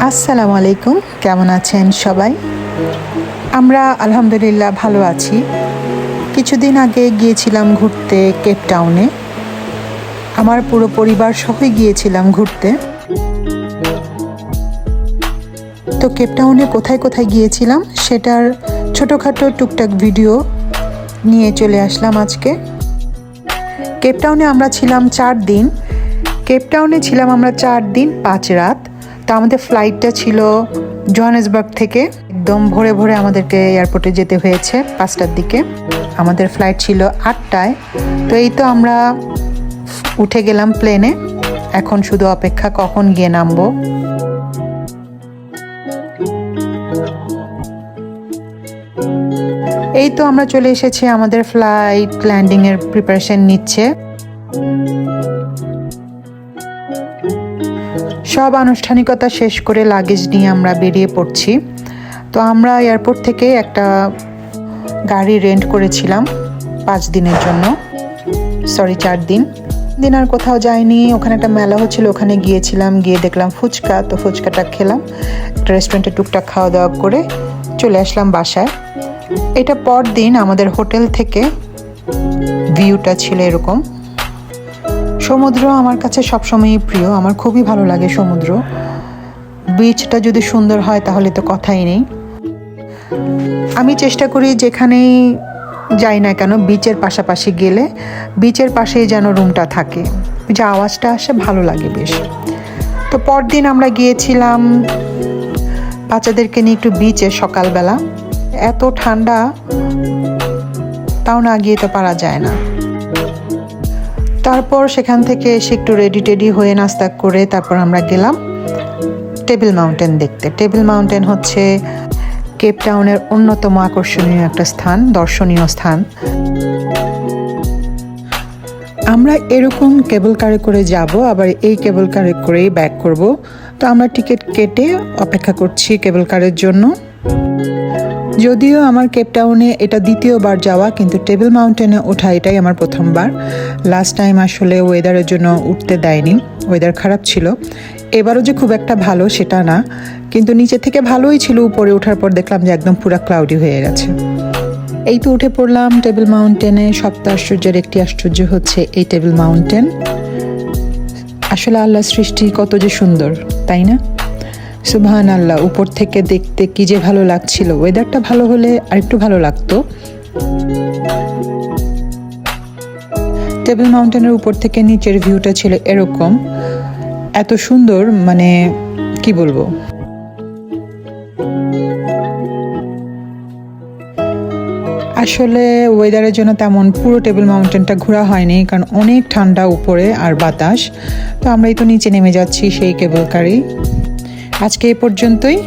আসসালামু আলাইকুম, কেমন আছেন সবাই? আমরা আলহামদুলিল্লাহ ভালো আছি। কিছুদিন আগে গিয়েছিলাম ঘুরতে কেপ টাউনে। আমার পুরো পরিবার সহই গিয়েছিলাম ঘুরতে। তো কেপ টাউনে কোথায় কোথায় গিয়েছিলাম সেটার ছোটোখাটো টুকটাক ভিডিও নিয়ে চলে আসলাম আজকে। কেপ টাউনে আমরা ছিলাম 4 দিন। কেপ টাউনে ছিলাম আমরা 4 দিন 5 রাত। তো আমাদের ফ্লাইটটা ছিল জোহানেসবার্গ থেকে। একদম ভোরে ভোরে আমাদেরকে এয়ারপোর্টে যেতে হয়েছে 5টার দিকে। আমাদের ফ্লাইট ছিল 8টায়। তো এই তো আমরা উঠে গেলাম প্লেনে। এখন শুধু অপেক্ষা কখন গিয়ে নামবো। এই তো আমরা চলে এসেছি, আমাদের ফ্লাইট ল্যান্ডিংয়ের প্রিপারেশন নিচ্ছে। সব আনুষ্ঠানিকতা শেষ করে লাগেজ নিয়ে আমরা বেরিয়ে পড়ছি। তো আমরা এয়ারপোর্ট থেকে একটা গাড়ি রেন্ট করেছিলাম 5 দিনের জন্য, 4 দিন আর কোথাও যাইনি। ওখানে একটা মেলা হচ্ছিল, ওখানে গিয়েছিলাম, গিয়ে দেখলাম ফুচকা। তো ফুচকাটা খেলাম, একটা রেস্টুরেন্টে টুকটাক খাওয়া দাওয়া করে চলে আসলাম বাসায়। এটা পর দিন আমাদের হোটেল থেকে ভিউটা ছিল এরকম। সমুদ্র আমার কাছে সবসময়ই প্রিয়, আমার খুবই ভালো লাগে সমুদ্র। বিচটা যদি সুন্দর হয় তাহলে তো কথাই নেই। আমি চেষ্টা করি যেখানেই যাই না কেন বিচের পাশাপাশি গেলে বিচের পাশেই যেন রুমটা থাকে, যে আওয়াজটা আসে ভালো লাগে বেশ। তো পরদিন আমরা গিয়েছিলাম বাচ্চাদেরকে নিয়ে একটু বিচে সকালবেলা। এত ঠান্ডা, তাও না গিয়ে তো পারা যায় না। তারপর সেখান থেকে এসে একটু রেডি হয়ে নাস্তা করে তারপর আমরা গেলাম টেবিল মাউন্টেন দেখতে। টেবিল মাউন্টেন হচ্ছে কেপ টাউনের অন্যতম আকর্ষণীয় একটা স্থান, দর্শনীয় স্থান। আমরা এরকম কেবল কারে করে যাব, আবার এই কেবল কারে করেই ব্যাক করব। তো আমরা টিকিট কেটে অপেক্ষা করছি কেবল কারের জন্য। যদিও আমার কেপ টাউনে এটা দ্বিতীয়বার যাওয়া, কিন্তু টেবিল মাউন্টেনে ওঠা এটাই আমার প্রথমবার। লাস্ট টাইম আসলে ওয়েদারের জন্য উঠতে দেয়নি, ওয়েদার খারাপ ছিল। এবারও যে খুব একটা ভালো সেটা না, কিন্তু নিচে থেকে ভালোই ছিল। উপরে ওঠার পর দেখলাম যে একদম পুরো ক্লাউডি হয়ে গেছে। এই তো উঠে পড়লাম টেবিল মাউন্টেনে। সপ্ত আশ্চর্যের একটি আশ্চর্য হচ্ছে এই টেবিল মাউন্টেন। আসলে আল্লাহর সৃষ্টি কত যে সুন্দর, তাই না? সুবহানাল্লাহ। উপর থেকে দেখতে কি যে ভালো লাগছিল। ওয়েদারটা ভালো হলে আরেকটু ভালো লাগতো। টেবিল মাউন্টেনের উপর থেকে নিচের ভিউটা ছিল এরকম, এত সুন্দর, মানে কি বলবো। আসলে ওয়েদারের জন্য তেমন পুরো টেবিল মাউন্টেনটা ঘোরা হয়নি, কারণ অনেক ঠান্ডা উপরে আর বাতাস। তো আমরা এই তো নিচে নেমে যাচ্ছি সেই কেবল কারেই। আজকে এই পর্যন্তই।